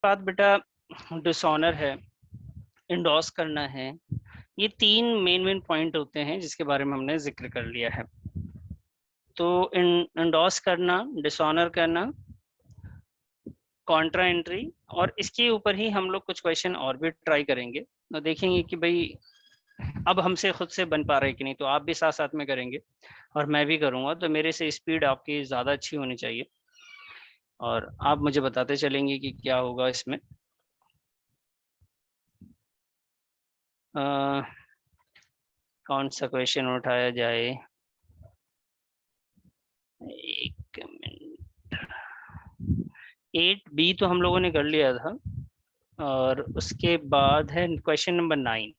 बाद बेटा डिसऑनर है, इंडोर्स करना है। ये तीन मेन पॉइंट होते हैं जिसके बारे में हमने जिक्र कर लिया है। तो इंडोर्स करना, डिसऑनर करना, कॉन्ट्रा एंट्री, और इसके ऊपर ही हम लोग कुछ क्वेश्चन और भी ट्राई करेंगे। तो देखेंगे कि भाई अब हमसे खुद से बन पा रहे कि नहीं, तो आप भी साथ साथ में करेंगे और मैं भी करूंगा, तो मेरे से स्पीड आपकी ज़्यादा अच्छी होनी चाहिए और आप मुझे बताते चलेंगे कि क्या होगा इसमें। कौन सा क्वेश्चन उठाया जाए? एक मिनट। 8B तो हम लोगों ने कर लिया था, और उसके बाद है क्वेश्चन नंबर 9।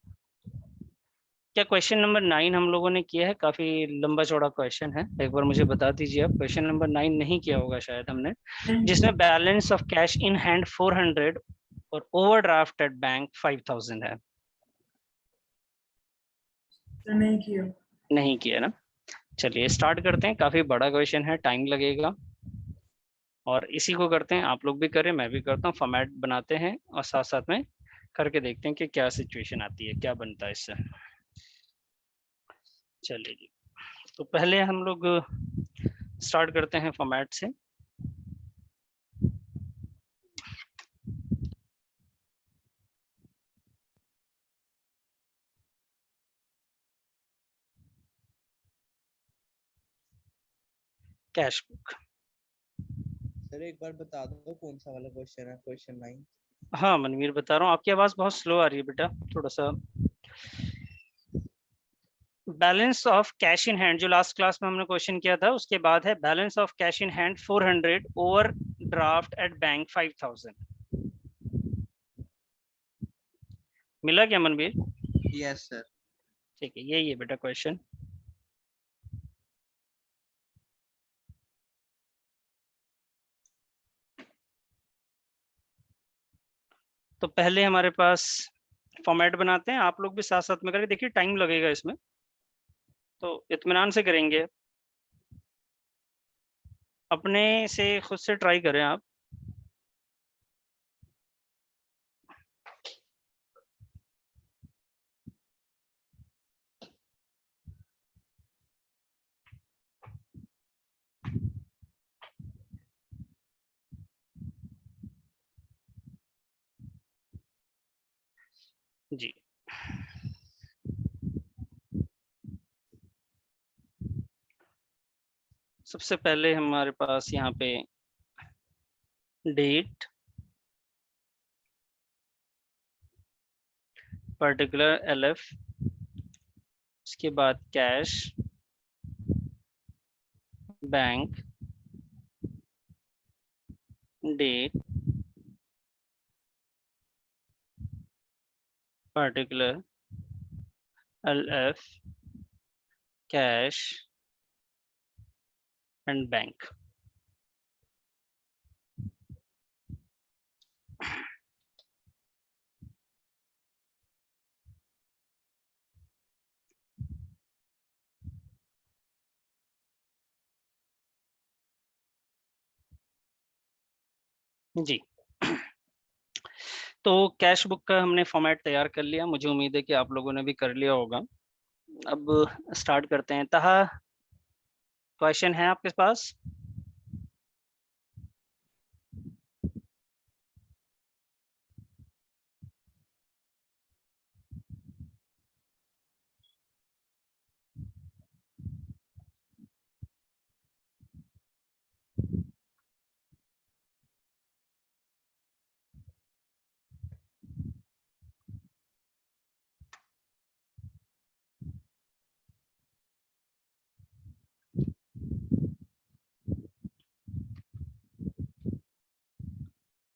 क्या क्वेश्चन नंबर 9 हम लोगों ने किया है? काफी लंबा चौड़ा क्वेश्चन है, एक बार मुझे बता दीजिए आप। क्वेश्चन नंबर 9 नहीं किया होगा शायद हमने, जिसमें balance of cash in hand 400 और ओवरड्राफ्ट एट बैंक 5000 है। नहीं किया। नहीं किया ना? चलिए स्टार्ट करते हैं। काफी बड़ा क्वेश्चन है, टाइम लगेगा, और इसी को करते हैं। आप लोग भी करें, मैं भी करता हूँ, फॉर्मेट बनाते हैं और साथ साथ में करके देखते हैं कि क्या सिचुएशन आती है, क्या बनता है इससे। चलिए जी, तो पहले हम लोग स्टार्ट करते हैं फॉर्मेट से। Cash book. सर एक बार बता दो कौन सा वाला क्वेश्चन है, क्वेश्चन 9? हाँ मनवीर बता रहा हूँ, आपकी आवाज़ बहुत स्लो आ रही है बेटा, थोड़ा सा। Balance of cash in hand, जो लास्ट क्लास में हमने क्वेश्चन किया था, उसके बाद है balance of cash in hand 400 over draft at bank 5000। मिला क्या मनवीर? Yes sir. ठीक है, यही है बेटा क्वेश्चन। तो पहले हमारे पास फॉर्मेट बनाते हैं, आप लोग भी साथ साथ में करके देखिए, टाइम लगेगा इसमें, तो इत्मीनान से करेंगे, अपने से खुद से ट्राई करें आप। जी, सबसे पहले हमारे पास यहाँ पे डेट, पर्टिकुलर LF, उसके बाद cash, bank, date, particular, LF, cash and bank. जी, तो कैश बुक का हमने फॉर्मेट तैयार कर लिया, मुझे उम्मीद है कि आप लोगों ने भी कर लिया होगा। अब स्टार्ट करते हैं। तहा, क्वेश्चन है आपके पास?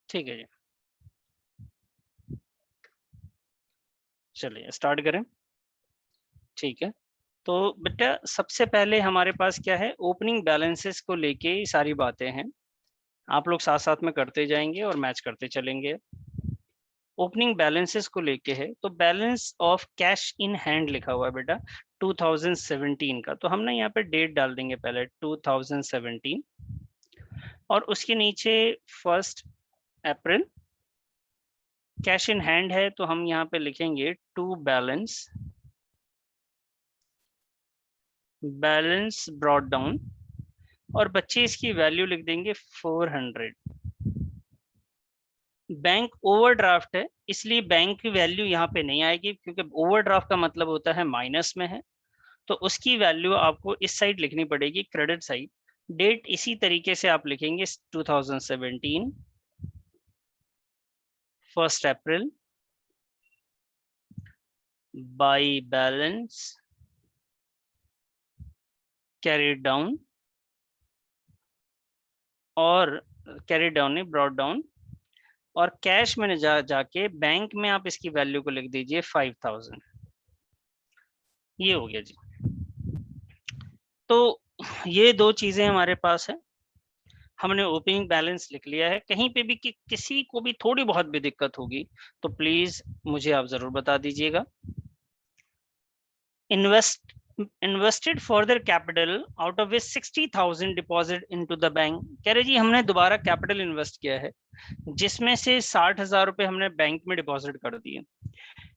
ठीक है जी, चलिए स्टार्ट करें। ठीक है, तो बेटा सबसे पहले हमारे पास क्या है, ओपनिंग बैलेंसेस को लेके ही सारी बातें हैं, आप लोग साथ साथ में करते जाएंगे और मैच करते चलेंगे। ओपनिंग बैलेंसेस को लेके है, तो balance of cash in hand लिखा हुआ है बेटा 2017 का, तो हम ना यहाँ पे डेट डाल देंगे पहले 2017, और उसके नीचे 1 अप्रैल कैश इन हैंड है तो हम यहाँ पे लिखेंगे टू बैलेंस ब्रॉट डाउन, और बच्चे इसकी वैल्यू लिख देंगे 400। बैंक ओवरड्राफ्ट है इसलिए बैंक की वैल्यू यहाँ पे नहीं आएगी, क्योंकि ओवरड्राफ्ट का मतलब होता है माइनस में है, तो उसकी वैल्यू आपको इस साइड लिखनी पड़ेगी, क्रेडिट साइड। डेट इसी तरीके से आप लिखेंगे 2017 1 अप्रैल, बाई बैलेंस कैरिड डाउन, और कैरिड डाउन नहीं ब्रॉट डाउन, और कैश में जाके बैंक में आप इसकी वैल्यू को लिख दीजिए 5000। ये हो गया जी। तो ये दो चीजें हमारे पास है। हमने ओपनिंग बैलेंस लिख लिया है। कहीं पे भी किसी को भी थोड़ी बहुत भी दिक्कत होगी तो प्लीज मुझे आप जरूर बता दीजिएगा। Invested further capital out of which 60,000 deposit into the bank. कह रहे जी हमने दोबारा कैपिटल इन्वेस्ट किया है जिसमें से 60,000 रुपए हमने बैंक में डिपॉजिट कर दिए।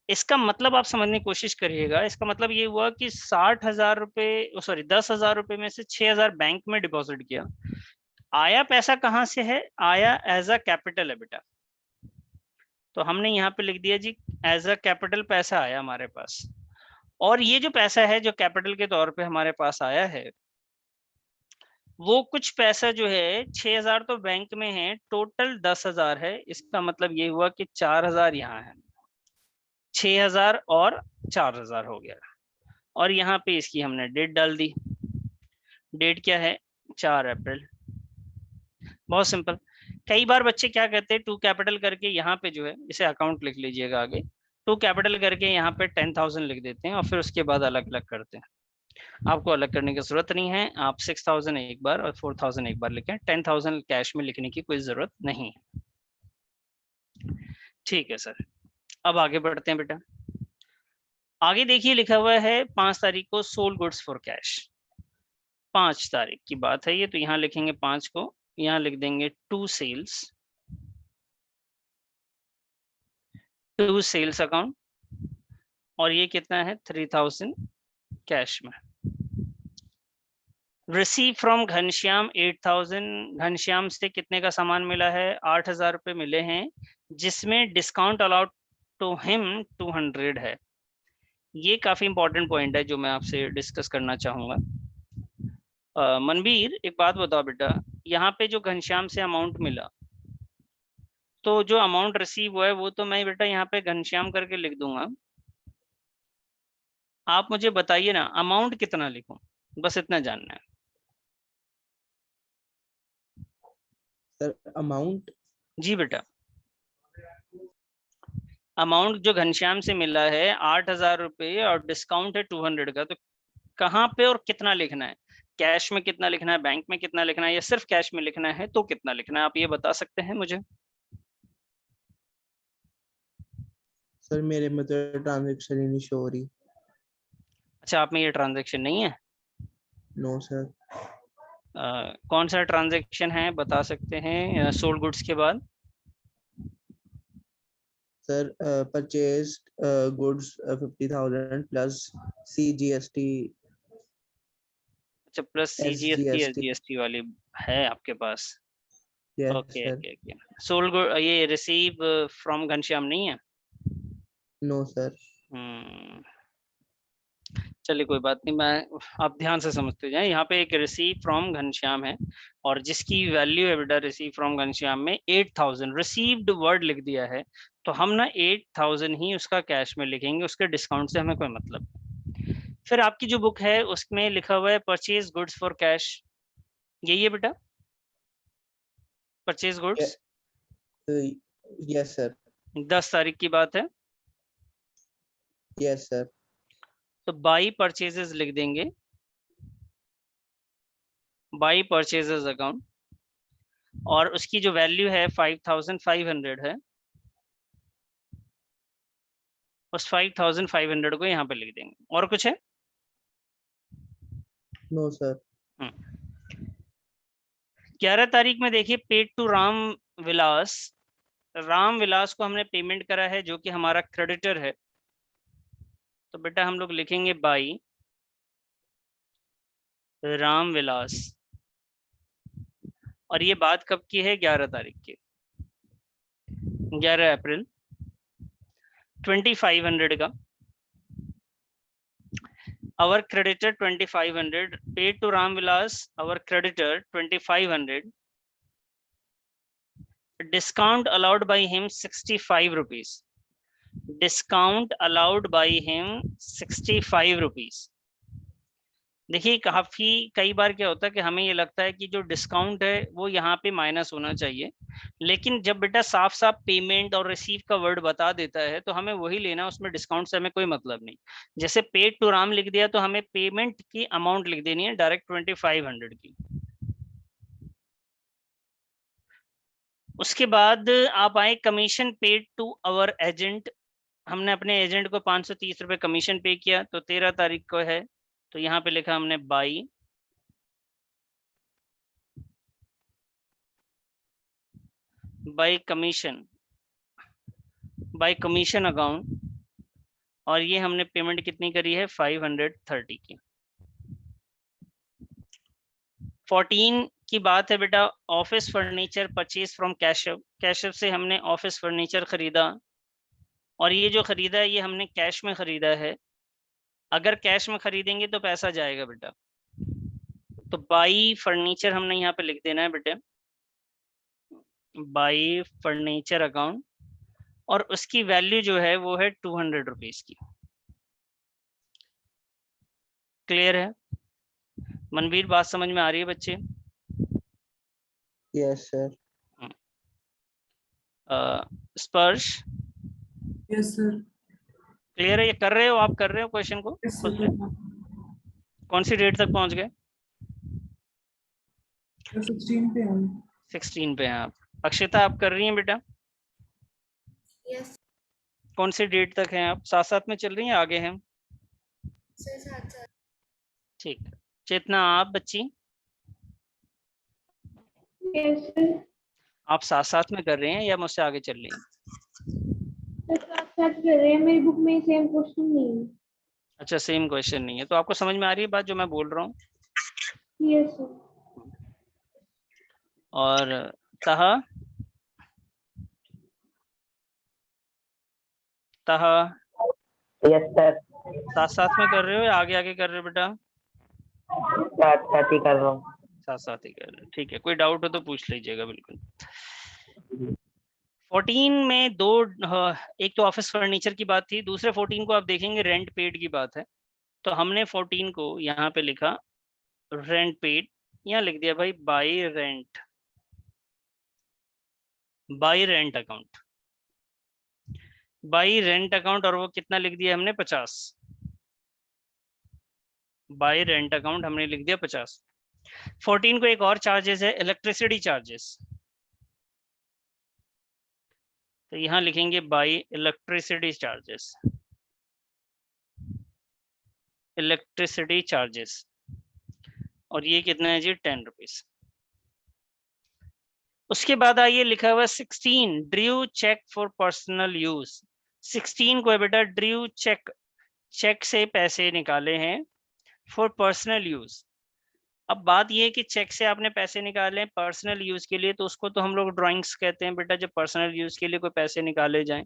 इसका मतलब आप समझने की कोशिश करिएगा, इसका मतलब ये हुआ कि 60,000 रुपए, सॉरी 10,000 रुपए में से 6,000 बैंक में डिपॉजिट किया। आया पैसा कहाँ से है? आया एज अ कैपिटल है बेटा। तो हमने यहाँ पे लिख दिया जी एज अ कैपिटल पैसा आया हमारे पास। और ये जो पैसा है जो कैपिटल के तौर पे हमारे पास आया है, वो कुछ पैसा जो है 6,000 तो बैंक में है, टोटल 10,000 है। इसका मतलब ये हुआ कि 4,000 यहाँ है, 6,000 और 4,000 हो गया। और यहाँ पे इसकी हमने डेट डाल दी। डेट क्या है? 4 अप्रैल। बहुत सिंपल। कई बार बच्चे क्या कहते हैं, टू कैपिटल करके यहाँ पे जो है, इसे अकाउंट लिख लीजिएगा आगे, टू कैपिटल करके यहाँ पे 10,000 लिख देते हैं और फिर उसके बाद अलग अलग करते हैं। आपको अलग करने की जरूरत नहीं है। आप 6,000 एक बार और 4,000 एक बार लिखें, 10,000 कैश में लिखने की कोई जरूरत नहीं है। ठीक है सर, अब आगे बढ़ते हैं बेटा। आगे देखिए लिखा हुआ है 5 तारीख को सोल्ड गुड्स फॉर कैश। 5 तारीख की बात है ये, तो यहाँ लिखेंगे 5 को, यहाँ लिख देंगे टू सेल्स अकाउंट, और ये कितना है 3,000 कैश में। Receive from Ghanshyam 8,000। घनश्याम से कितने का सामान मिला है? 8,000 रुपए मिले हैं, जिसमें डिस्काउंट अलाउड टू हिम 200 है। ये काफी इंपॉर्टेंट पॉइंट है जो मैं आपसे डिस्कस करना चाहूंगा। मनवीर एक बात बताओ बेटा, यहाँ पे जो घनश्याम से अमाउंट मिला, तो जो अमाउंट रिसीव हुआ है वो तो मैं बेटा यहाँ पे घनश्याम करके लिख दूंगा। आप मुझे बताइए ना अमाउंट कितना लिखूं, बस इतना जानना है। सर अमाउंट, जी बेटा, अमाउंट जो घनश्याम से मिला है 8,000 रुपये और डिस्काउंट है 200 का, तो कहाँ पे और कितना लिखना है? कैश में कितना लिखना है, बैंक में कितना लिखना है, या सिर्फ कैश में लिखना है तो कितना लिखना है? आप ये बता सकते हैं मुझे? सर मेरे में तो ट्रांजेक्शन ही नहीं शो हो रही। अच्छा, आप में ये ट्रांजेक्शन नहीं है? No sir. कौन सा ट्रांजेक्शन है बता सकते हैं सोल्ड गुड्स के बाद? Sir purchase goods 50,000 plus CGST अच्छा, प्लस सीजीएसटी SGST। एसजीएसटी वाली है आपके पास? Yes okay sir. Okay okay. Sold good, ये रिसीव फ्रॉम घनश्याम नहीं है? No sir. हम्म, चलिए कोई बात नहीं, मैं, आप ध्यान से समझते जाएं। यहाँ पे एक रिसीव फ्रॉम घनश्याम है और जिसकी वैल्यू है बेटा रिसीव फ्रॉम घनश्याम में 8,000, रिसीव्ड वर्ड लिख दिया है, तो हम ना 8,000 ही उसका कैश में लिखेंगे, उसके डिस्काउंट से हमें कोई मतलब। फिर आपकी जो बुक है उसमें लिखा हुआ है परचेज गुड्स फॉर कैश, यही है बेटा परचेज गुड्स? Yes sir. 10 तारीख की बात है, यस सर। तो बाई परचेजेस लिख देंगे, बाई परचेजेस अकाउंट, और उसकी जो वैल्यू है 5,500 है, उस 5,500 को यहाँ पे लिख देंगे। और कुछ है? No sir. 11 तारीख में देखिए पेड टू राम विलास राम विलास को हमने पेमेंट करा है जो कि हमारा क्रेडिटर है, तो बेटा हम लोग लिखेंगे बाई राम विलास। और ये बात कब की है? 11 तारीख की, 11 अप्रैल 2500 का। Our creditor 2500 paid to Ram Vilas, our creditor 2500. Discount allowed by him 65 rupees. Discount allowed by him 65 rupees. देखिए काफी कई बार क्या होता है कि हमें ये लगता है कि जो डिस्काउंट है वो यहाँ पे माइनस होना चाहिए, लेकिन जब बेटा साफ साफ पेमेंट और रिसीव का वर्ड बता देता है तो हमें वही लेना, उसमें डिस्काउंट से हमें कोई मतलब नहीं। जैसे पेड टू राम लिख दिया तो हमें पेमेंट की अमाउंट लिख देनी है डायरेक्ट 2500 की। उसके बाद आप आए commission paid to our agent. हमने अपने एजेंट को 530 रुपए कमीशन पे किया, तो 13 तारीख को है, तो यहाँ पे लिखा हमने बाई कमीशन अकाउंट, और ये हमने पेमेंट कितनी करी है? 530 की। 14 की बात है बेटा, ऑफिस फर्नीचर परचेज फ्रॉम कैशव। कैशव से हमने ऑफिस फर्नीचर खरीदा, और ये जो खरीदा है ये हमने कैश में खरीदा है। अगर कैश में खरीदेंगे तो पैसा जाएगा बेटा, तो बाई फर्नीचर हमने यहाँ पे लिख देना है बेटे, बाई फर्नीचर अकाउंट, और उसकी वैल्यू जो है वो है 200 रुपीज की। क्लियर है मनवीर? बात समझ में आ रही है बच्चे? Yes sir. Sparsh? Yes sir. Clear है? ये कर रहे हो आप? कर रहे हो क्वेश्चन को? Yes sir. कौन सी डेट तक पहुंच गए? 16 पे हम। 16 पे हैं आप। अक्षिता आप कर रही हैं बेटा? यस कौन सी डेट तक हैं आप? साथ साथ में चल रही हैं, आगे हैं? सर, साथ ठीक। चेतना आप बच्ची? यस सर, आप साथ साथ में कर रहे हैं या मुझसे आगे चल रही हैं? साथ साथ कर रहे हैं। मेरी बुक में सेम क्वेश्चन नहीं है। अच्छा, सेम क्वेश्चन नहीं है, तो आपको समझ में आ रही है बात जो मैं बोल रहा हूँ? Yes sir. और तहा? तहा यस सर। साथ साथ में कर रहे हो या आगे आगे कर रहे हो बेटा? साथ साथ ही कर रहा हूँ। साथ साथ ही कर रहे हो, ठीक है। कोई डाउट हो तो पूछ लीजिएगा बिल्कुल। 14 में दो, एक तो ऑफिस फर्नीचर की बात थी, दूसरे 14 को आप देखेंगे रेंट पेड की बात है। तो हमने 14 को यहाँ पे लिखा रेंट पेड, यहाँ लिख दिया भाई by rent account, by rent account, और वो कितना लिख दिया हमने? 50। बाई रेंट अकाउंट हमने लिख दिया 50। 14 को एक और चार्जेस है, इलेक्ट्रिसिटी चार्जेस, तो यहाँ लिखेंगे बाई इलेक्ट्रिसिटी चार्जेस, और ये कितना है जी? 10 रुपीज। उसके बाद आइए लिखा हुआ 16 drew cheque for personal use. 16 को है बेटा ड्रू चेक से पैसे निकाले हैं फॉर पर्सनल यूज। अब बात यह है कि चेक से आपने पैसे निकाले पर्सनल यूज के लिए, तो उसको तो हम लोग ड्राइंग्स कहते हैं बेटा, जब पर्सनल यूज के लिए कोई पैसे निकाले जाएं।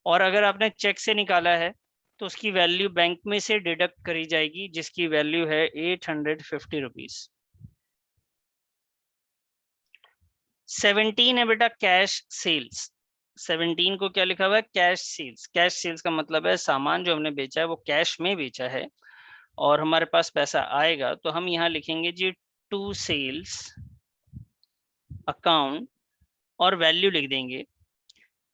और अगर आपने चेक से निकाला है तो उसकी वैल्यू बैंक में से डिडक्ट करी जाएगी, जिसकी वैल्यू है 850 रुपीज। 17 है बेटा कैश सेल्स। 17 को क्या लिखा हुआ है? Cash sales. कैश सेल्स का मतलब है सामान जो हमने बेचा है वो कैश में बेचा है और हमारे पास पैसा आएगा, तो हम यहाँ लिखेंगे जी टू सेल्स अकाउंट और वैल्यू लिख देंगे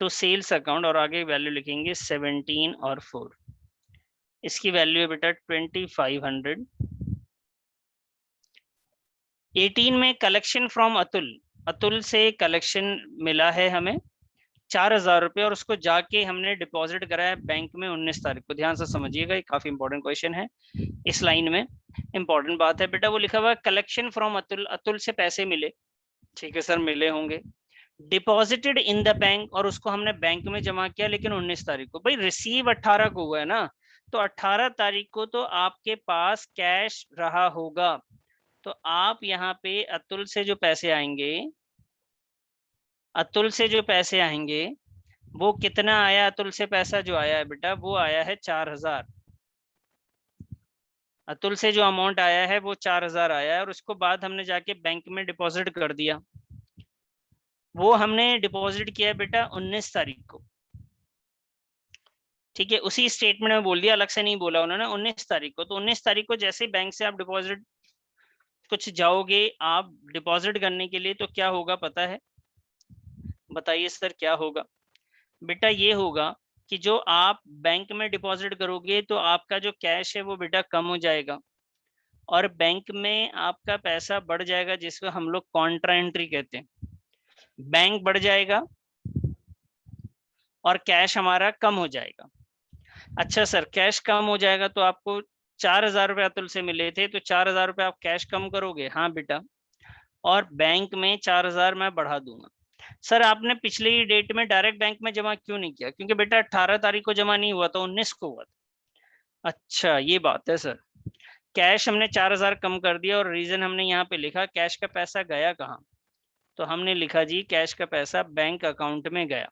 टू सेल्स अकाउंट, और आगे वैल्यू लिखेंगे 17 और 4। इसकी वैल्यू है बेटा 2500। 18 में कलेक्शन फ्रॉम अतुल से कलेक्शन मिला है हमें 4000 रुपये, और उसको जाके हमने डिपॉजिट करा है बैंक में 19 तारीख को। ध्यान से समझिएगा, ये काफी इंपॉर्टेंट क्वेश्चन है। इस लाइन में इंपॉर्टेंट बात है बेटा, वो लिखा हुआ है कलेक्शन फ्रॉम अतुल से पैसे मिले। ठीक है सर, मिले होंगे। डिपॉजिटेड इन द बैंक, और उसको हमने बैंक में जमा किया लेकिन 19 तारीख को। भाई रिसीव 18 को हुआ है ना, तो 18 तारीख को तो आपके पास कैश रहा होगा। तो आप यहाँ पे अतुल से जो पैसे आएंगे, अतुल से जो पैसे आएंगे वो कितना आया? अतुल से पैसा जो आया है बेटा वो आया है 4000। अतुल से जो अमाउंट आया है वो 4000 आया है, और उसको बाद हमने जाके बैंक में डिपॉजिट कर दिया। वो हमने डिपॉजिट किया बेटा 19 तारीख को, ठीक है। उसी स्टेटमेंट में बोल दिया, अलग से नहीं बोला उन्होंने, 19 तारीख को। तो 19 तारीख को जैसे बैंक से आप डिपॉजिट कुछ जाओगे आप डिपॉजिट करने के लिए, तो क्या होगा पता है? बताइए सर क्या होगा? बेटा ये होगा कि जो आप बैंक में डिपॉजिट करोगे तो आपका जो कैश है वो बेटा कम हो जाएगा, और बैंक में आपका पैसा बढ़ जाएगा, जिसको हम लोग कॉन्ट्रा एंट्री कहते हैं। बैंक बढ़ जाएगा और कैश हमारा कम हो जाएगा। अच्छा सर, कैश कम हो जाएगा तो आपको 4000 रुपये अतुल से मिले थे, तो 4000 रुपये आप कैश कम करोगे? हाँ बेटा, और बैंक में 4000 मैं बढ़ा दूंगा। सर आपने पिछले ही डेट में डायरेक्ट बैंक में जमा क्यों नहीं किया? क्योंकि बेटा 18 तारीख को जमा नहीं हुआ था, 19 को हुआ था। अच्छा ये बात है सर, कैश हमने 4000 कम कर दिया, और रीजन हमने यहाँ पे लिखा कैश का पैसा गया कहाँ? तो हमने लिखा जी कैश का पैसा बैंक अकाउंट में गया।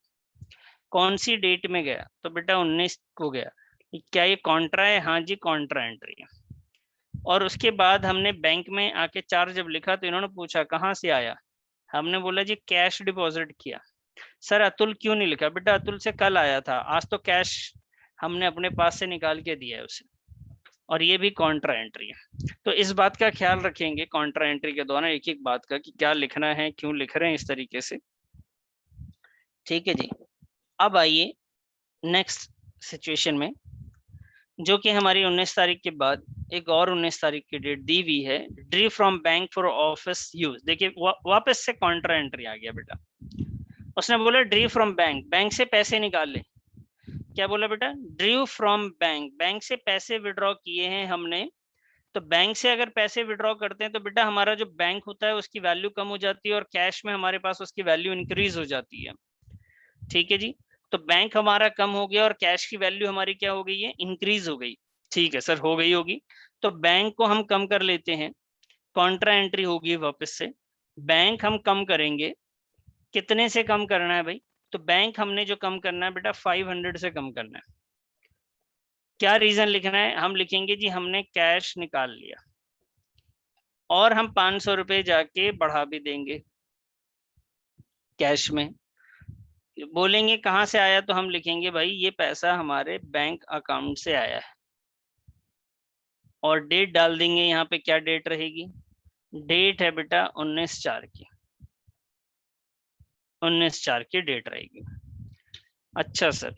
कौन सी डेट में गया? तो बेटा 19 को गया। क्या ये कॉन्ट्रा है? हाँ जी कॉन्ट्रा एंट्री है। और उसके बाद हमने बैंक में आके 4 जब लिखा तो इन्होंने पूछा कहाँ से आया, हमने बोला जी कैश डिपॉजिट किया। सर अतुल क्यों नहीं लिखा? बेटा अतुल से कल आया था, आज तो कैश हमने अपने पास से निकाल के दिया है उसे, और ये भी कॉन्ट्रा एंट्री है। तो इस बात का ख्याल रखेंगे कॉन्ट्रा एंट्री के दौरान एक एक बात का कि क्या लिखना है, क्यों लिख रहे हैं इस तरीके से, ठीक है जी। अब आइए नेक्स्ट सिचुएशन में, जो कि हमारी 19 तारीख के बाद एक और 19 तारीख की डेट दी हुई है, drew from bank for office use. देखिए वापस से कॉन्ट्रा एंट्री आ गया बेटा। उसने बोला ड्री फ्रॉम बैंक, बैंक से पैसे निकाल ले। क्या बोला बेटा? ड्रू फ्रॉम बैंक, बैंक से पैसे विड्रॉ किए हैं हमने। तो बैंक से अगर पैसे विड्रॉ करते हैं तो बेटा हमारा जो बैंक होता है उसकी वैल्यू कम हो जाती है, और कैश में हमारे पास उसकी वैल्यू इंक्रीज हो जाती है, ठीक है जी। तो बैंक हमारा कम हो गया और कैश की वैल्यू हमारी क्या हो गई है? इंक्रीज हो गई, ठीक है सर, हो गई होगी। तो बैंक को हम कम कर लेते हैं, कॉन्ट्रा एंट्री होगी वापस से। बैंक हम कम करेंगे, कितने से कम करना है भाई? तो बैंक हमने जो कम करना है बेटा 500 से कम करना है। क्या रीजन लिखना है? हम लिखेंगे जी हमने कैश निकाल लिया, और हम 500 रुपये जाके बढ़ा भी देंगे कैश में। बोलेंगे कहाँ से आया, तो हम लिखेंगे भाई ये पैसा हमारे बैंक अकाउंट से आया है, और डेट डाल देंगे यहाँ पे। क्या डेट रहेगी? डेट है बेटा 19/4 की, 19/4 की डेट रहेगी। अच्छा सर,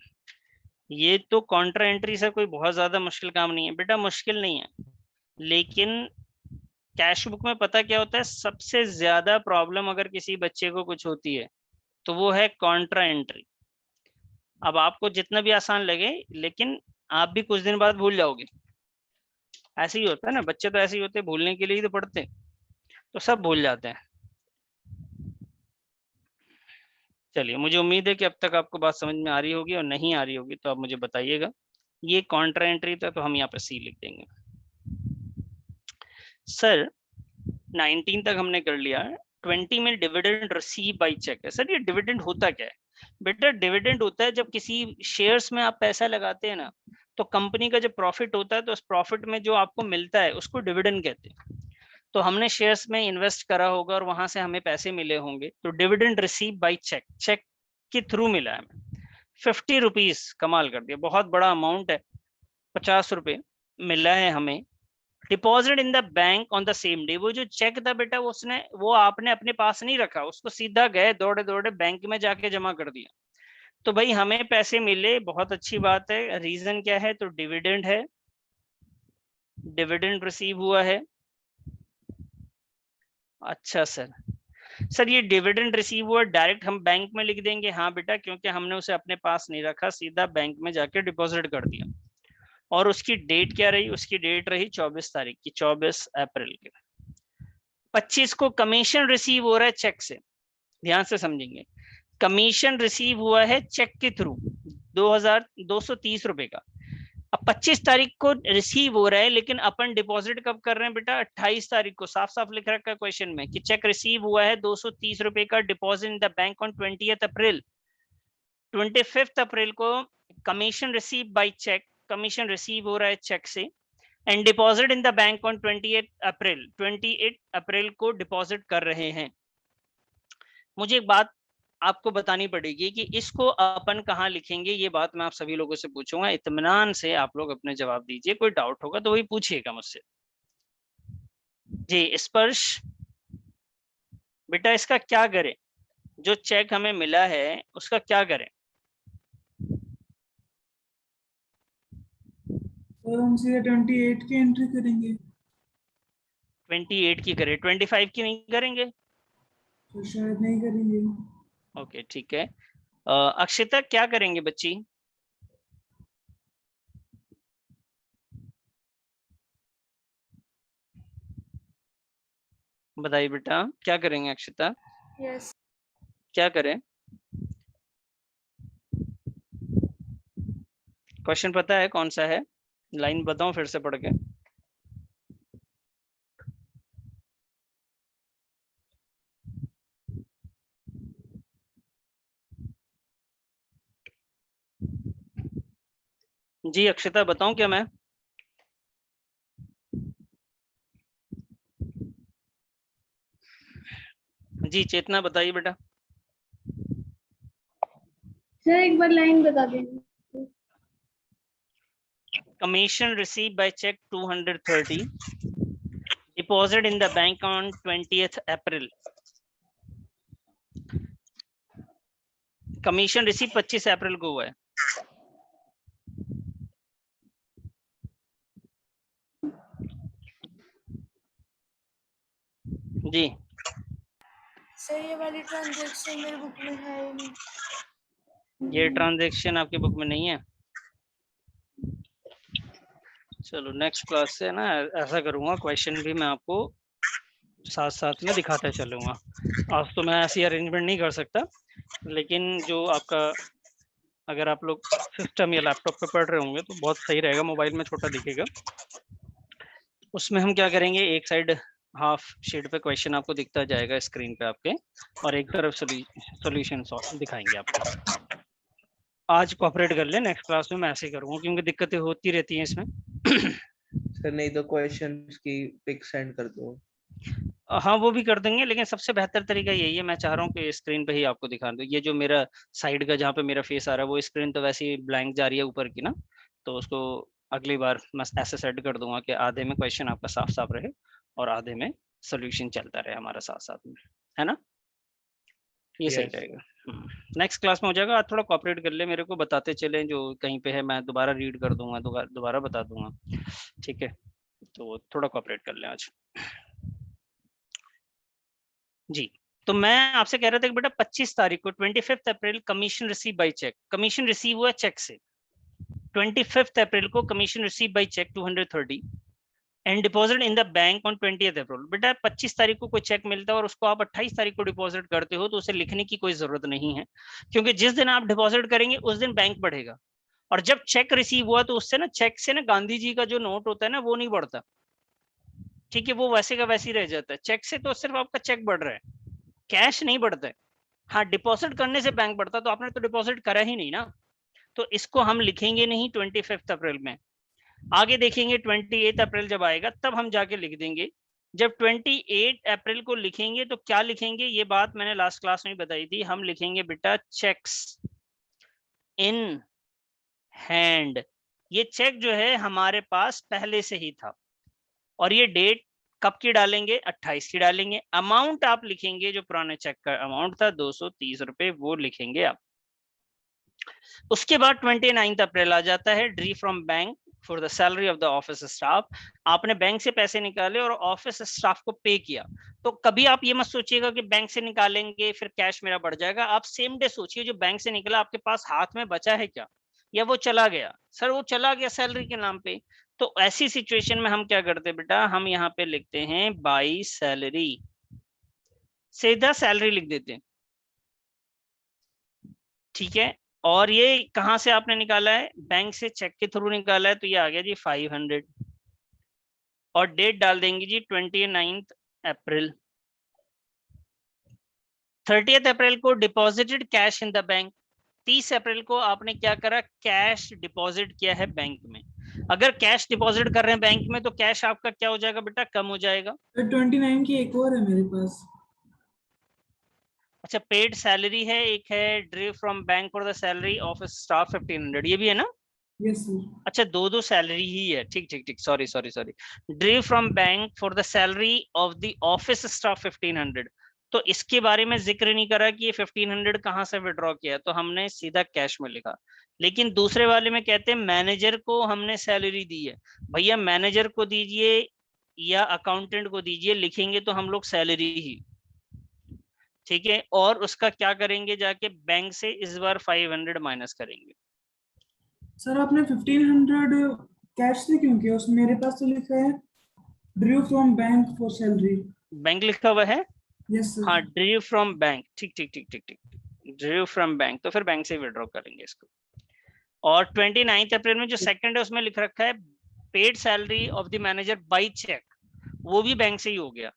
ये तो कॉन्ट्रा एंट्री से कोई बहुत ज्यादा मुश्किल काम नहीं है बेटा, मुश्किल नहीं है, लेकिन कैश बुक में पता क्या होता है, सबसे ज्यादा प्रॉब्लम अगर किसी बच्चे को कुछ होती है तो वो है कॉन्ट्रा एंट्री। अब आपको जितना भी आसान लगे, लेकिन आप भी कुछ दिन बाद भूल जाओगे। ऐसे ही होता है ना, बच्चे तो ऐसे ही होते हैं, भूलने के लिए ही तो पढ़ते, तो सब भूल जाते हैं। चलिए, मुझे उम्मीद है कि अब तक आपको बात समझ में आ रही होगी, और नहीं आ रही होगी तो आप मुझे बताइएगा। ये कॉन्ट्रा एंट्री था, तो हम यहाँ पे सी लिख देंगे। सर 19 तक हमने कर लिया, 20 में डिविडेंड रिसीव बाय चेक है। सर ये डिविडेंड होता क्या है? बेटा डिविडेंड होता है जब किसी शेयर्स में आप पैसा लगाते हैं ना, तो कंपनी का जो प्रॉफिट होता है तो उस प्रॉफिट में जो आपको मिलता है उसको डिविडेंड कहते हैं। तो हमने शेयर्स में इन्वेस्ट करा होगा और वहां से हमें पैसे मिले होंगे, तो dividend receive by cheque, cheque के थ्रू मिला है। 50 रुपीज, कमाल कर दिया, बहुत बड़ा अमाउंट है, 50 रुपये मिला है हमें। Deposit in the bank on the same day, वो जो चेक था बेटा वो आपने अपने पास नहीं रखा, उसको सीधा गए दौड़े दौड़े बैंक में जाके जमा कर दिया। तो भाई हमें पैसे मिले, बहुत अच्छी बात है। रीजन क्या है? तो डिविडेंड है, डिविडेंड रिसीव हुआ है। अच्छा सर ये डिविडेंड रिसीव हुआ, डायरेक्ट हम बैंक में लिख देंगे? हाँ बेटा, क्योंकि हमने उसे अपने पास नहीं रखा, सीधा बैंक में जाके डिपॉजिट कर दिया। और उसकी डेट क्या रही? उसकी डेट रही 24 तारीख की, 24 अप्रैल की। 25 को कमीशन रिसीव हो रहा है चेक से, ध्यान से समझेंगे। कमीशन रिसीव हुआ है चेक के थ्रू 2230 रुपए का। अब 25 तारीख को रिसीव हो रहा है, लेकिन अपन डिपॉजिट कब कर रहे हैं बेटा? 28 तारीख को। साफ साफ लिख रखा है क्वेश्चन में कि चेक रिसीव हुआ है 230 रुपए का, deposit in the bank on 20th April. 25 अप्रैल को commission receive by cheque, commission receive हो रहा है चेक से, and deposit in the bank on 28 April. 28 अप्रैल को डिपॉजिट कर रहे हैं। मुझे एक बात आपको बतानी पड़ेगी कि इसको अपन कहाँ लिखेंगे, ये बात मैं आप सभी लोगों से पूछूंगा। इत्मीनान से आप लोग अपने जवाब दीजिए, कोई डाउट होगा तो वही पूछिएगा मुझसे। जी स्पर्श बेटा, इसका क्या करें? जो चेक हमें मिला है उसका क्या करें? और हम सीधे 28 की एंट्री करेंगे 28 की करें, 25 की नहीं करेंगे? तो शायद नहीं करेंगे। ओके ठीक है। अक्षिता क्या करेंगे बच्ची? बताइए बेटा, क्या करेंगे अक्षिता? यस क्या करें? क्वेश्चन पता है कौन सा है? लाइन बताऊं फिर से पढ़ के? जी अक्षिता बताऊं क्या मैं? जी चेतना बताइए बेटा। सर एक बार लाइन बता देंगे। Commission received by check 230, deposit in the bank on 20th April. Commission receive 25 अप्रैल को हुआ है। जी सर ये वाली ट्रांजैक्शन मेरे बुक में है ही नहीं। ये ट्रांजैक्शन आपके बुक में नहीं है? चलो नेक्स्ट क्लास से ना ऐसा करूंगा, क्वेश्चन भी मैं आपको साथ साथ में दिखाता चलूंगा। आज तो मैं ऐसी अरेंजमेंट नहीं कर सकता, लेकिन जो आपका अगर आप लोग सिस्टम या लैपटॉप पे पढ़ रहे होंगे तो बहुत सही रहेगा। मोबाइल में छोटा दिखेगा। उसमें हम क्या करेंगे, एक साइड हाफ शीट पे क्वेश्चन आपको दिखता जाएगा स्क्रीन पे आपके, और एक तरफ सॉल्यूशन दिखाएंगे आपको। आज कोऑपरेट कर ले, नेक्स्ट क्लास में मैं ऐसे ही करूंगा क्योंकि दिक्कतें होती रहती हैं इसमें। सर नहीं तो क्वेश्चंस की पिक सेंड कर दो। हाँ वो भी कर देंगे, लेकिन सबसे बेहतर तरीका यही है, मैं चाह रहा हूँ कि स्क्रीन पे ही आपको दिखा दूँ। ये जो मेरा साइड का जहाँ पे मेरा फेस आ रहा है वो स्क्रीन तो वैसे ही ब्लैंक जा रही है ऊपर की ना, तो उसको अगली बार मैं ऐसे सेट कर दूंगा कि आधे में क्वेश्चन आपका साफ साफ रहे और आधे में सोल्यूशन चलता रहे हमारा साथ साथ में, है ना? ये सही Yes. रहेगा। नेक्स्ट क्लास में हो जाएगा। आज थोड़ा कोऑपरेट कर ले, मेरे को बताते चले, जो कहीं पे है मैं दोबारा रीड कर दूंगा, दोबारा बता दूंगा, ठीक है? तो थोड़ा कोऑपरेट कर ले आज। जी तो मैं आपसे कह रहा था कि बेटा 25 तारीख को 25 April commission receive by cheque, commission receive हुआ चेक से। 25 अप्रैल को commission receive by cheque 230 and deposit in the bank on 20th April. बेटा 25 तारीख को कोई चेक मिलता है और उसको आप 28 तारीख को डिपॉजिट करते हो तो उसे लिखने की कोई जरूरत नहीं है, क्योंकि जिस दिन आप डिपॉजिट करेंगे उस दिन बैंक बढ़ेगा। और जब चेक रिसीव हुआ तो उससे ना, चेक से ना गांधी जी का जो नोट होता है ना वो नहीं बढ़ता, ठीक है? वो वैसे का वैसे ही रह जाता है। चेक से तो सिर्फ आपका चेक बढ़ रहा है, कैश नहीं बढ़ता है। हाँ डिपॉजिट करने से बैंक बढ़ता, तो आपने तो डिपॉजिट करा ही नहीं ना, तो इसको हम लिखेंगे नहीं 25 अप्रैल में। आगे देखेंगे 28 अप्रैल जब आएगा तब हम जाके लिख देंगे। जब 28 अप्रैल को लिखेंगे तो क्या लिखेंगे, ये बात मैंने लास्ट क्लास में बताई थी। हम लिखेंगे बेटा चेक्स इन हैंड। ये चेक जो है हमारे पास पहले से ही था, और ये डेट कब की डालेंगे? 28 की डालेंगे। अमाउंट आप लिखेंगे जो पुराने चेक का अमाउंट था 230 रुपए, वो लिखेंगे आप। उसके बाद 29 अप्रैल आ जाता है, drew from bank for the salary of the office staff. आपने बैंक से पैसे निकाले और ऑफिस स्टाफ को पे किया, तो कभी आप ये मत सोचिएगा कि बैंक से निकालेंगे फिर कैश मेरा बढ़ जाएगा। आप सेम डे सोचिए, जो बैंक से निकला आपके पास हाथ में बचा है क्या, या वो चला गया? सर वो चला गया सैलरी के नाम पे। तो ऐसी सिचुएशन में हम क्या करते हैं बेटा, हम यहाँ पे लिखते हैं बाई सैलरी, सीधा सैलरी लिख देते हैं। ठीक है, और ये कहाँ से आपने निकाला है? बैंक से चेक के थ्रू निकाला है, तो ये आ गया जी 500, और डेट डाल देंगे जी 29 अप्रैल। 30 अप्रैल को deposited cash in the bank. 30 अप्रैल को आपने क्या करा? कैश डिपॉजिट किया है बैंक में। अगर कैश डिपॉजिट कर रहे हैं बैंक में, तो कैश आपका क्या हो जाएगा बेटा? कम हो जाएगा। सर 29 की एक और है मेरे पास। अच्छा, पेड सैलरी है, एक है ड्रीव from bank for the salary of staff 1500, ये भी है ना? Yes sir. अच्छा, दो सैलरी ही है, ठीक ठीक ठीक, sorry sorry sorry. ड्रीव from bank for the salary of the office staff 1500, तो इसके बारे में जिक्र नहीं करा कि ये 1500 कहाँ से विड्रॉ किया, तो हमने सीधा कैश में लिखा। लेकिन दूसरे वाले में कहते हैं मैनेजर को हमने सैलरी दी है। भैया मैनेजर को दीजिए या अकाउंटेंट को दीजिए, लिखेंगे तो हम लोग सैलरी ही, ठीक है। और उसका क्या करेंगे? जाके बैंक से इस बार 500 माइनस करेंगे। सर आपने 1500 कैश से क्यों किया? उसमें मेरे पास तो लिखा है Drew from bank for salary. Bank लिखा हुआ है, यस सर। हाँ, ड्रीव फ्रॉम बैंक, ठीक ठीक ठीक ठीक ठीक, ड्रीव फ्रॉम बैंक, तो फिर बैंक से विड्रॉ करेंगे इसको। और 29 अप्रैल में जो सेकंड है उसमें लिख रखा है paid salary of the manager by cheque, वो भी बैंक से ही हो गया,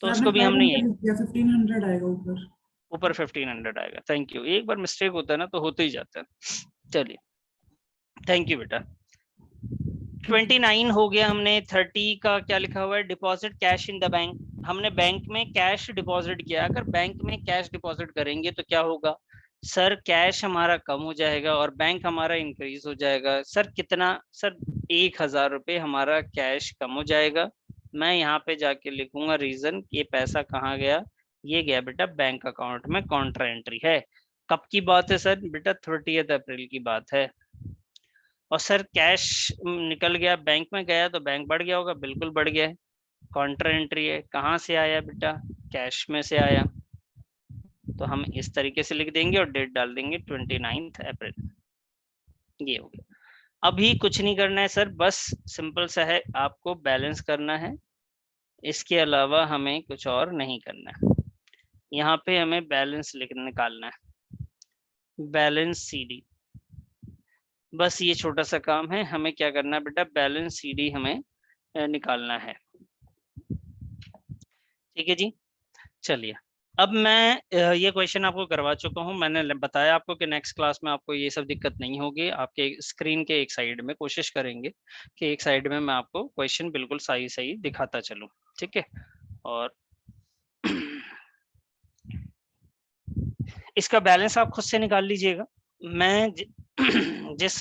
तो उसको भी हमने यही 1500 आएगा ऊपर। ऊपर 1500 आएगा। थैंक यू, एक बार मिस्टेक होता है ना तो होते ही जाता है। चलिए, थैंक यू बेटा। 29 हो गया, हमने 30 का क्या लिखा हुआ है? Deposit cash in the bank. हमने बैंक में कैश डिपॉजिट किया। अगर बैंक में कैश डिपॉजिट करेंगे तो क्या होगा सर? कैश हमारा कम हो जाएगा और बैंक हमारा इंक्रीज हो जाएगा। सर कितना? सर 1000 रुपये हमारा कैश कम हो जाएगा। मैं यहाँ पे जाके लिखूंगा रीजन, ये पैसा कहाँ गया? ये गया बेटा बैंक अकाउंट में, कॉन्ट्रा एंट्री है। कब की बात है सर? बेटा 30 अप्रैल की बात है। और सर कैश निकल गया, बैंक में गया तो बैंक बढ़ गया होगा, बिल्कुल बढ़ गया है, काउंटर एंट्री है। कहाँ से आया बेटा? कैश में से आया, तो हम इस तरीके से लिख देंगे और डेट डाल देंगे 29 अप्रैल। ये हो गया। अभी कुछ नहीं करना है सर, बस सिंपल सा है, आपको बैलेंस करना है, इसके अलावा हमें कुछ और नहीं करना है। यहाँ पे हमें बैलेंस निकालना है, बैलेंस सीडी, बस ये छोटा सा काम है। हमें क्या करना है बेटा? बैलेंस सीडी हमें निकालना है, ठीक है जी। चलिए, अब मैं ये क्वेश्चन आपको करवा चुका हूँ, मैंने बताया आपको कि नेक्स्ट क्लास में आपको ये सब दिक्कत नहीं होगी। आपके स्क्रीन के एक साइड में कोशिश करेंगे कि एक साइड में मैं आपको क्वेश्चन बिल्कुल सही सही दिखाता चलूँ, ठीक है। और इसका बैलेंस आप खुद से निकाल लीजिएगा। मैं जिस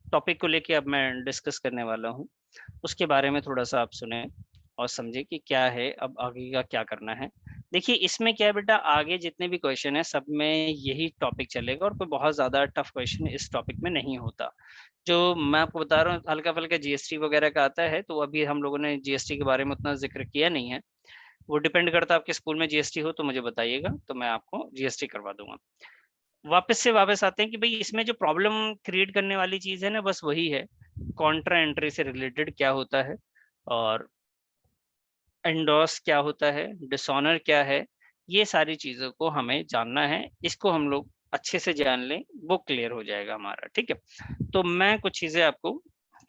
टॉपिक को लेके अब मैं डिस्कस करने वाला हूँ उसके बारे में थोड़ा सा आप सुने और समझे कि क्या है, अब आगे का क्या करना है। देखिए इसमें क्या है बेटा, आगे जितने भी क्वेश्चन है सब में यही टॉपिक चलेगा और कोई बहुत ज्यादा टफ क्वेश्चन इस टॉपिक में नहीं होता। जो मैं आपको बता रहा हूँ हल्का फुल्का जीएसटी वगैरह का आता है, तो अभी हम लोगों ने जीएसटी के बारे में उतना जिक्र किया नहीं है। वो डिपेंड करता है आपके स्कूल में जीएसटी हो तो मुझे बताइएगा, तो मैं आपको जीएसटी करवा दूंगा। वापस आते हैं कि भाई इसमें जो प्रॉब्लम क्रिएट करने वाली चीज है ना, बस वही है, कॉन्ट्रा एंट्री से रिलेटेड क्या होता है और एंडोस क्या होता है, डिसऑनर क्या है, ये सारी चीजों को हमें जानना है। इसको हम लोग अच्छे से जान लें, वो क्लियर हो जाएगा हमारा, ठीक है। तो मैं कुछ चीजें आपको,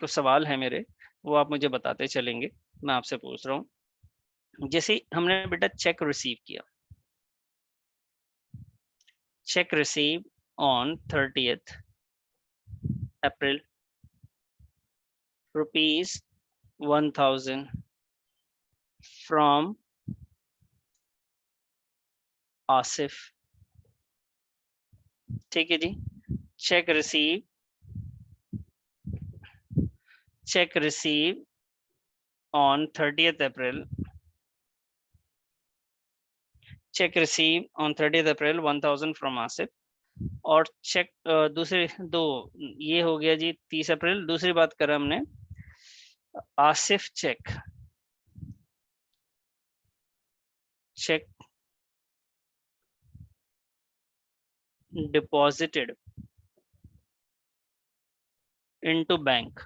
कुछ सवाल है मेरे, वो आप मुझे बताते चलेंगे। मैं आपसे पूछ रहा हूँ, जैसे हमने बेटा चेक रिसीव किया, check received on 30th April, rupees 1000 from Asif, ठीक है जी। check receive on 30th April, check receive on 30th April 1000 from Asif। और चेक दूसरे दो, ये हो गया जी 30 अप्रैल। दूसरी बात करा हमने, Asif cheque deposited into bank,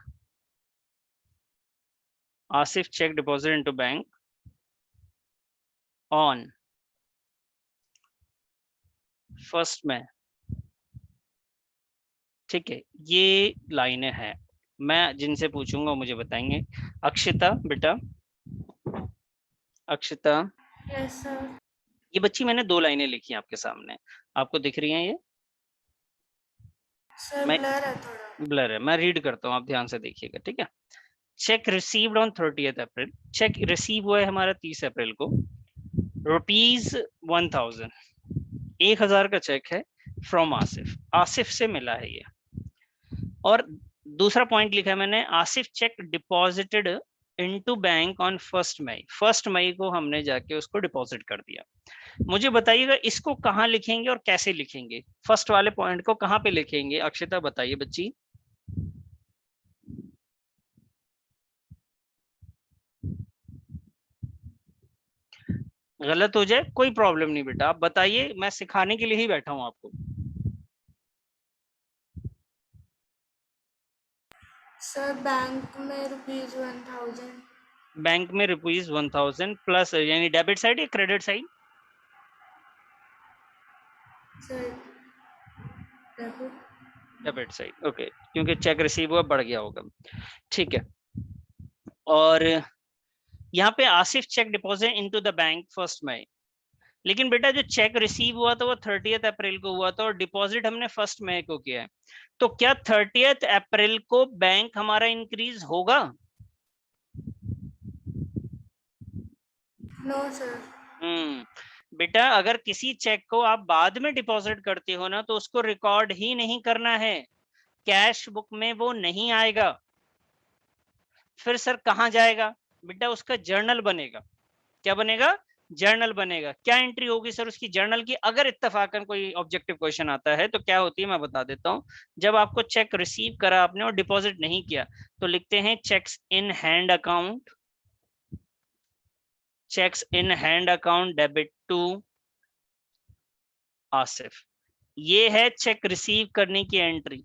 Asif check deposited into bank on 1st May ठीक है, ये लाइनें हैं, मैं जिनसे पूछूंगा वो मुझे बताएंगे। अक्षिता बेटा, अक्षिता, यस सर। ये बच्ची मैंने 2 लाइनें लिखी हैं आपके सामने, आपको दिख रही हैं ये? सर मैं ब्लर है थोड़ा। ब्लर है, मैं रीड करता हूँ, आप ध्यान से देखिएगा, ठीक है। Check received on 30th April, check receive हुआ है हमारा 30 अप्रैल को, ₹1000, 1000 का चेक है, फ्रॉम आसिफ, आसिफ से मिला है ये। और दूसरा पॉइंट लिखा है मैंने, Asif check deposited into bank on 1 मई, 1 मई को हमने जाके उसको डिपॉजिट कर दिया। मुझे बताइएगा इसको कहाँ लिखेंगे और कैसे लिखेंगे, फर्स्ट वाले पॉइंट को कहाँ पे लिखेंगे? अक्षिता बताइए बच्ची। गलत हो जाए कोई प्रॉब्लम नहीं बेटा, आप बताइए, मैं सिखाने के लिए ही बैठा हूं आपको। सर बैंक में ₹1000। बैंक में ₹1000 प्लस, यानी डेबिट साइड या credit side? Sir debit. Debit side, okay, क्योंकि चेक रिसीव हुआ बढ़ गया होगा, ठीक है। और यहाँ पे Asif cheque deposit into the bank 1 मई, लेकिन बेटा जो चेक रिसीव हुआ था वो 30th अप्रैल को हुआ था और डिपॉजिट हमने 1 मई को किया है, तो क्या 30th अप्रैल को बैंक हमारा इंक्रीज होगा? No sir. बेटा अगर किसी चेक को आप बाद में डिपॉजिट करते हो ना, तो उसको रिकॉर्ड ही नहीं करना है, कैश बुक में वो नहीं आएगा। फिर सर कहाँ जाएगा? बेटा उसका जर्नल बनेगा। क्या बनेगा? जर्नल बनेगा। क्या एंट्री होगी सर उसकी जर्नल की? अगर इत्तेफाकन कोई ऑब्जेक्टिव क्वेश्चन आता है तो क्या होती है मैं बता देता हूँ। जब आपको चेक रिसीव करा आपने और डिपॉजिट नहीं किया, तो लिखते हैं cheques in hand account, cheques in hand account debit to Asif. ये है चेक रिसीव करने की एंट्री।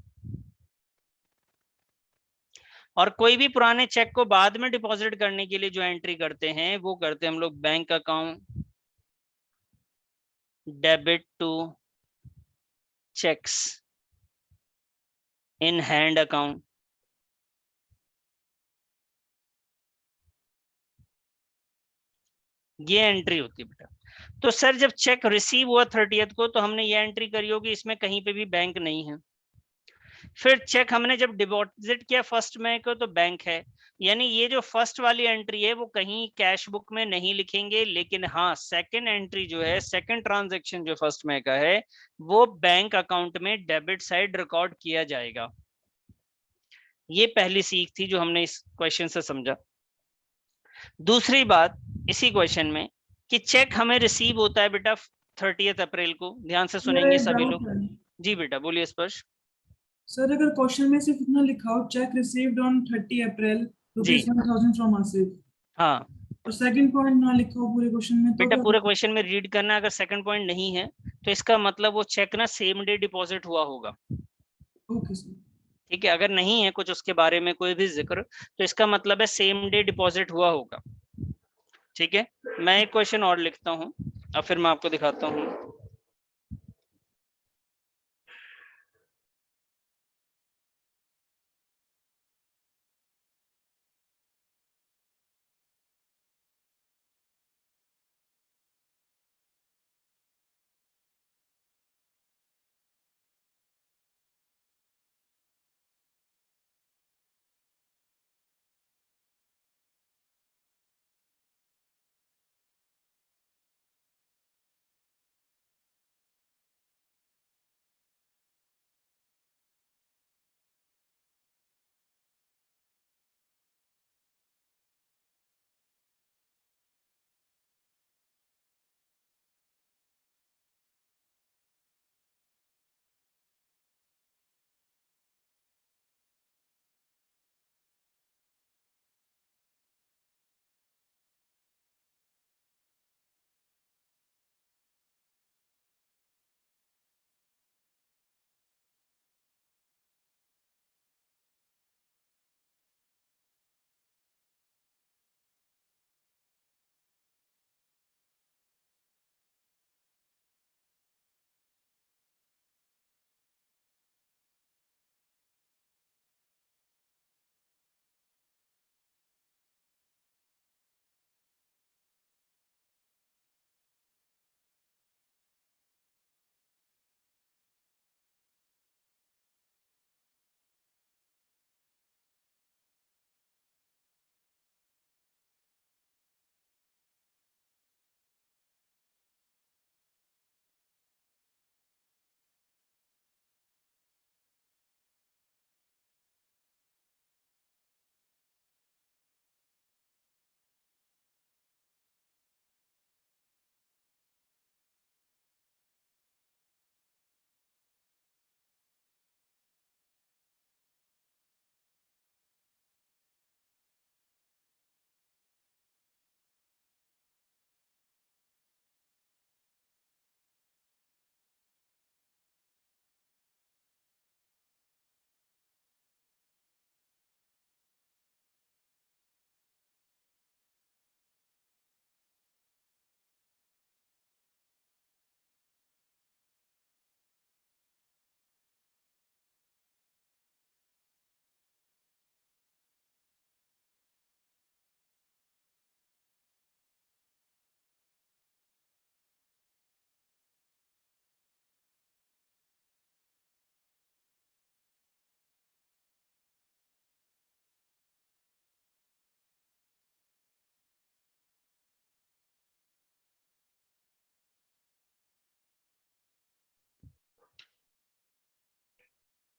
और कोई भी पुराने चेक को बाद में डिपॉजिट करने के लिए जो एंट्री करते हैं वो करते हैं हम लोग bank account debit to cheques in hand account. ये एंट्री होती है बेटा। तो सर जब चेक रिसीव हुआ 30th को, तो हमने ये एंट्री करी होगी, इसमें कहीं पे भी बैंक नहीं है। फिर चेक हमने जब डिपॉजिट किया 1 मई को, तो बैंक है, यानी ये जो फर्स्ट वाली एंट्री है वो कहीं कैश बुक में नहीं लिखेंगे, लेकिन हाँ सेकंड एंट्री जो है, सेकंड ट्रांजैक्शन जो 1 मई का है, वो बैंक अकाउंट में डेबिट साइड रिकॉर्ड किया जाएगा। ये पहली सीख थी जो हमने इस क्वेश्चन से समझा। दूसरी बात इसी क्वेश्चन में कि चेक हमें रिसीव होता है बेटा 30th अप्रैल को, ध्यान से सर सुनेंगे एक सभी डाउट लोग। है जी बेटा बोलिए स्पर्श। सर, अगर क्वेश्चन में सिर्फ इतना लिखा हो, चेक रिसीव्ड ऑन 30 अप्रैल जी ₹1000 फ्रॉम आसिफ, हाँ और सेकंड पॉइंट ना लिखा हो पूरे क्वेश्चन में, तो बेटा, क्या पूरे करें? क्वेश्चन में रीड करना, अगर सेकंड पॉइंट नहीं है तो इसका मतलब वो चेक ना सेम डे डिपॉजिट हुआ होगा। Okay sir. ठीक है, अगर नहीं है कुछ उसके बारे में कोई भी जिक्र, तो इसका मतलब है सेम डे डिपॉजिट हुआ होगा। ठीक है, मैं एक क्वेश्चन और लिखता हूँ और फिर मैं आपको दिखाता हूँ।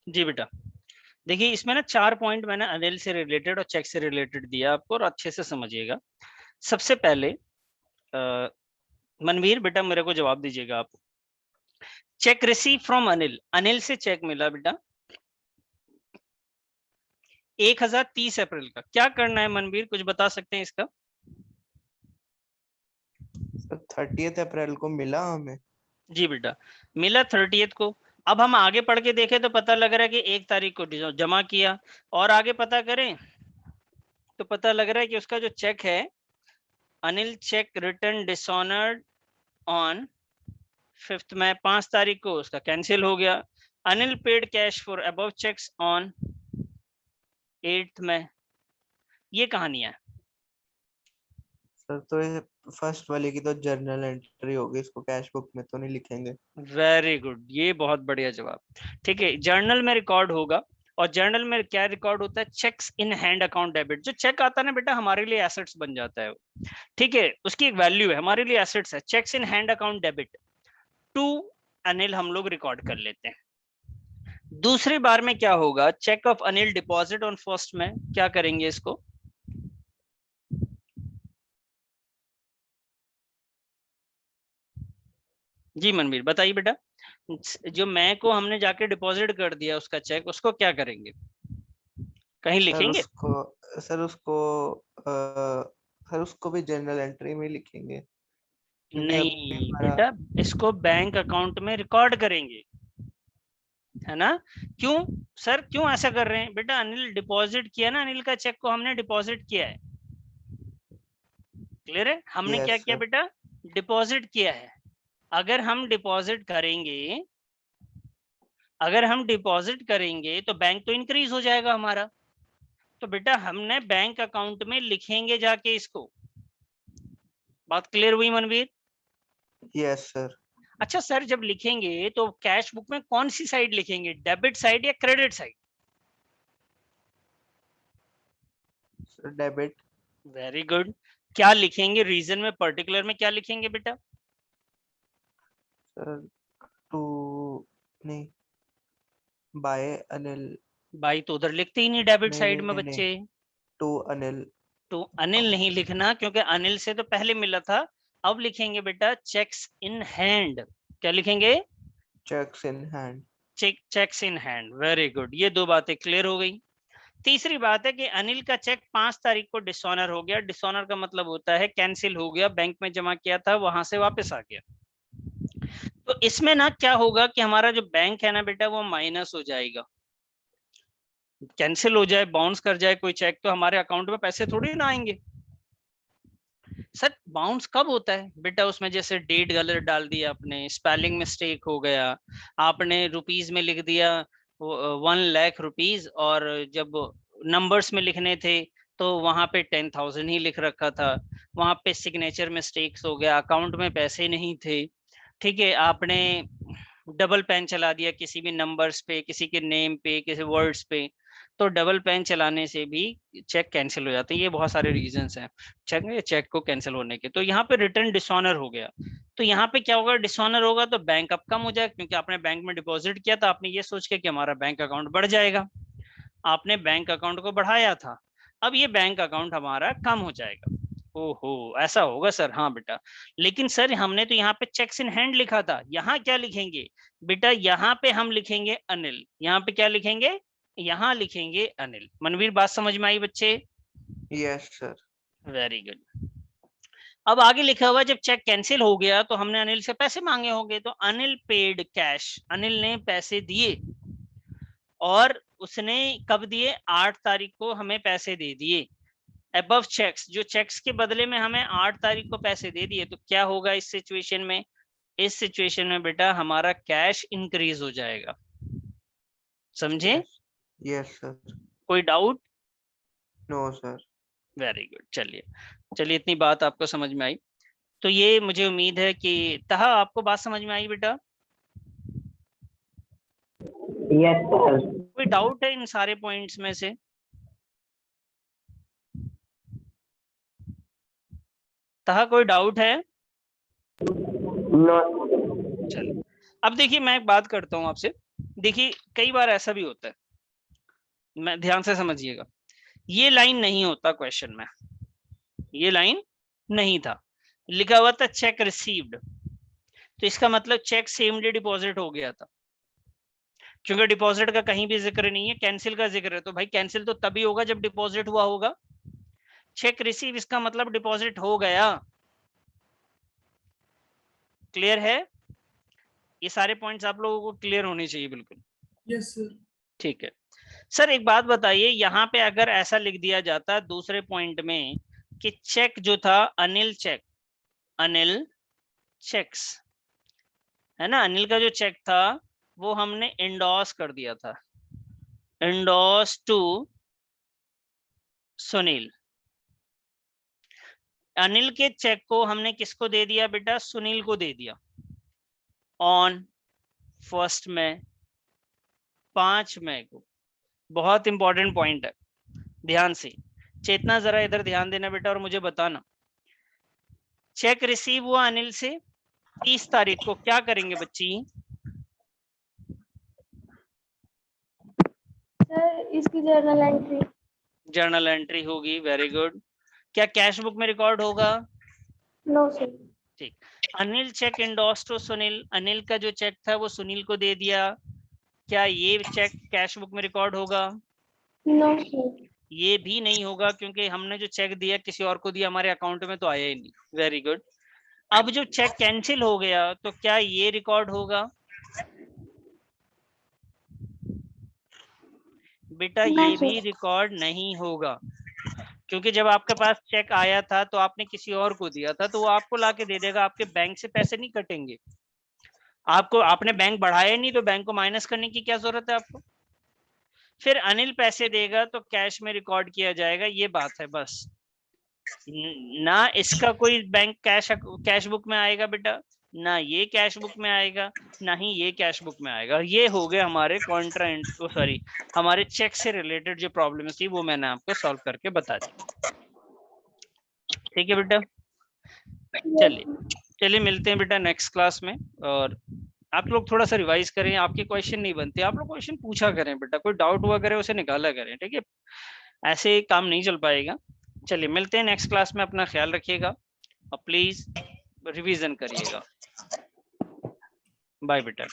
जी बेटा, देखिए इसमें ना 4 पॉइंट मैंने अनिल से रिलेटेड और चेक से रिलेटेड दिया आपको, और अच्छे से समझिएगा। सबसे पहले मनवीर बेटा मेरे को जवाब दीजिएगा आप। Check receive from Anil, Anil से चेक मिला बेटा 1030 अप्रैल का, क्या करना है मनवीर, कुछ बता सकते हैं इसका? सर 30 अप्रैल को मिला हमें। जी बेटा, मिला 30th को। अब हम आगे पढ़ के देखें तो पता लग रहा है कि 1 तारीख को जमा किया, और आगे पता करें तो पता लग रहा है कि उसका जो चेक है, Anil cheque return dishonoured on 5th में, 5 तारीख को उसका कैंसिल हो गया। Anil paid cash for above cheques on 8th में। ये कहानियां। सर तो ये फर्स्ट वाले की तो जर्नल एंट्री होगी, इसको कैश बुक में तो नहीं लिखेंगे। वेरी गुड, ये बहुत बढ़िया जवाब। ठीक है, जर्नल में रिकॉर्ड होगा, और जर्नल में क्या रिकॉर्ड होता है? Cheques in hand account debit. जो चेक आता है ना बेटा, हमारे लिए एसेट्स बन जाता है वो। ठीक है, उसकी एक वैल्यू है, हमारे लिए एसेट्स है। Cheques in hand account debit to Anil हम लोग रिकॉर्ड कर लेते हैं। दूसरी बार में क्या होगा? Cheque of Anil deposit on first में, क्या करेंगे इसको? जी मनवीर बताइए बेटा। जो मैं को हमने जाके डिपॉजिट कर दिया उसका चेक, उसको क्या करेंगे? कहीं लिखेंगे? सर उसको भी जर्नल एंट्री में लिखेंगे, क्योंकि अभी नहीं हमारा बेटा, इसको बैंक अकाउंट में रिकॉर्ड करेंगे, है ना? क्यों सर, क्यों ऐसा कर रहे हैं बेटा? अनिल डिपॉजिट किया ना, अनिल का चेक को हमने डिपॉजिट किया है। क्लियर है? हमने क्या यस किया सर। बेटा? डिपॉजिट किया है। अगर हम डिपॉजिट करेंगे, अगर हम डिपॉजिट करेंगे तो बैंक तो इंक्रीज हो जाएगा हमारा। तो बेटा हमने बैंक अकाउंट में लिखेंगे जाके इसको। बात क्लियर हुई मनवीर? Yes sir. अच्छा सर, जब लिखेंगे तो कैश बुक में कौन सी साइड लिखेंगे, डेबिट साइड या credit side? Sir debit. Very good. क्या लिखेंगे रीजन में, पर्टिकुलर में क्या लिखेंगे बेटा? सर टू नहीं, बाय अनिल। भाई तो उधर लिखते ही नहीं डेबिट नहीं साइड नहीं में नहीं नहीं, बच्चे। टू अनिल। तो अनिल नहीं लिखना, क्योंकि अनिल से तो पहले मिला था। अब लिखेंगे बेटा चेक्स इन हैंड। क्या लिखेंगे? Checks in hand. Checks in hand. Very good, ये दो बातें क्लियर हो गई। तीसरी बात है कि अनिल का चेक 5 तारीख को डिसऑनर हो गया। डिसऑनर का मतलब होता है कैंसिल हो गया, बैंक में जमा किया था वहां से वापस आ गया। तो इसमें ना क्या होगा कि हमारा जो बैंक है ना बेटा, वो माइनस हो जाएगा। कैंसिल हो जाए, बाउंस कर जाए कोई चेक, तो हमारे अकाउंट में पैसे थोड़ी ना आएंगे। सर बाउंस कब होता है बेटा? उसमें जैसे डेट गलत डाल दिया आपने, स्पेलिंग मिस्टेक हो गया, आपने रुपीज में लिख दिया 1 लाख रुपीज, और जब नंबर्स में लिखने थे तो वहां पे 10,000 ही लिख रखा था, वहां पे सिग्नेचर मिस्टेक्स हो गया, अकाउंट में पैसे नहीं थे। ठीक है, आपने डबल पेन चला दिया किसी भी नंबर्स पे, किसी के नेम पे, किसी वर्ड्स पे, तो डबल पेन चलाने से भी चेक कैंसिल हो जाते हैं। ये बहुत सारे रीजंस हैं चेक को कैंसिल होने के। तो यहाँ पे रिटर्न डिसऑनर हो गया। तो यहाँ पे क्या होगा? डिसऑनर होगा तो बैंक अब कम हो जाएगा, क्योंकि आपने बैंक में डिपॉजिट किया था, आपने ये सोच के कि हमारा बैंक अकाउंट बढ़ जाएगा, आपने बैंक अकाउंट को बढ़ाया था। अब ये बैंक अकाउंट हमारा कम हो जाएगा। ओहो, ऐसा होगा सर? हाँ बेटा, लेकिन सर हमने तो यहाँ पे चेक्स इन हैंड लिखा था, यहाँ क्या लिखेंगे बेटा? यहाँ पे हम लिखेंगे अनिल। यहाँ पे क्या लिखेंगे? यहाँ लिखेंगे अनिल। मनवीर बात समझ में आई बच्चे? Yes sir. Very good. अब आगे लिखा हुआ जब चेक कैंसिल हो गया तो हमने अनिल से पैसे मांगे होंगे, तो अनिल पेड कैश, अनिल ने पैसे दिए, और उसने कब दिए? 8 तारीख को हमें पैसे दे दिए। अबव चेक्स, जो चेक्स के बदले में हमें 8 तारीख को पैसे दे दिए, तो क्या होगा इस सिचुएशन में? इस सिचुएशन में बेटा हमारा कैश इंक्रीज हो जाएगा। समझे? Yes sir. कोई doubt? No sir. Very good. चलिए चलिए, इतनी बात आपको समझ में आई, तो ये मुझे उम्मीद है कि तहा आपको बात समझ में आई बेटा। Yes sir. कोई डाउट है इन सारे पॉइंट्स में से? तहा कोई डाउट है? नो। चलिए अब देखिए, मैं एक बात करता हूं आपसे। देखिए कई बार ऐसा भी होता है, मैं ध्यान से समझिएगा, ये लाइन नहीं होता क्वेश्चन में, ये लाइन नहीं था, लिखा हुआ था चेक रिसीव्ड, तो इसका मतलब चेक सेम डे डिपॉजिट हो गया था। क्योंकि डिपॉजिट का कहीं भी जिक्र नहीं है, कैंसिल का जिक्र है, तो भाई कैंसिल तो तभी होगा जब डिपॉजिट हुआ होगा। चेक रिसीव इसका मतलब डिपॉजिट हो गया। क्लियर है? ये सारे पॉइंट्स आप लोगों को क्लियर होने चाहिए बिल्कुल। Yes sir. ठीक है सर, एक बात बताइए, यहाँ पे अगर ऐसा लिख दिया जाता दूसरे पॉइंट में कि चेक जो था अनिल चेक, अनिल चेक्स, है ना, अनिल का जो चेक था वो हमने इंडोर्स कर दिया था, इंडोर्स टू सुनील। अनिल के चेक को हमने किसको दे दिया बेटा? सुनील को दे दिया ऑन 1 मई, 5 मई को। बहुत इंपॉर्टेंट पॉइंट है, ध्यान से। चेतना जरा इधर ध्यान देना बेटा और मुझे बताना, चेक रिसीव हुआ अनिल से 30 तारीख को, क्या करेंगे बच्ची? सर इसकी जर्नल एंट्री। जर्नल एंट्री होगी, वेरी गुड। क्या कैश बुक में रिकॉर्ड होगा? No sir. ठीक। Anil cheque endorse to Sunil, Anil का जो चेक था वो सुनील को दे दिया, क्या ये चेक कैश बुक में रिकॉर्ड होगा? No sir. ये भी नहीं होगा, क्योंकि हमने जो चेक दिया किसी और को दिया, हमारे अकाउंट में तो आया ही नहीं। Very good. अब जो चेक कैंसिल हो गया तो क्या ये रिकॉर्ड होगा? बेटा ना ये सर। भी रिकॉर्ड नहीं होगा, क्योंकि जब आपके पास चेक आया था तो आपने किसी और को दिया था, तो वो आपको लाके दे देगा, आपके बैंक से पैसे नहीं कटेंगे। आपको, आपने बैंक बढ़ाया नहीं तो बैंक को माइनस करने की क्या जरूरत है आपको? फिर अनिल पैसे देगा तो कैश में रिकॉर्ड किया जाएगा, ये बात है बस। ना इसका कोई बैंक कैश बुक में आएगा बेटा, ना ये कैश बुक में आएगा, ना ही ये कैश बुक में आएगा। ये हो गए हमारे कॉन्ट्रा सॉरी हमारे चेक से रिलेटेड जो प्रॉब्लम थी वो मैंने आपको सॉल्व करके बता दी। ठीक है बेटा, चलिए मिलते हैं बेटा नेक्स्ट क्लास में। और आप लोग थोड़ा सा रिवाइज करें, आपके क्वेश्चन नहीं बनते, आप लोग क्वेश्चन पूछा करें बेटा, कोई डाउट हुआ करे उसे निकाला करें, ठीक है? ऐसे काम नहीं चल पाएगा। चलिए मिलते हैं नेक्स्ट क्लास में, अपना ख्याल रखिएगा और प्लीज रिवीजन करिएगा। बाय बेटा।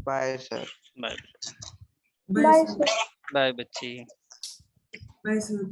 Bye sir. Bye bye bye sir. Sir. Bye बच्ची। Bye sir.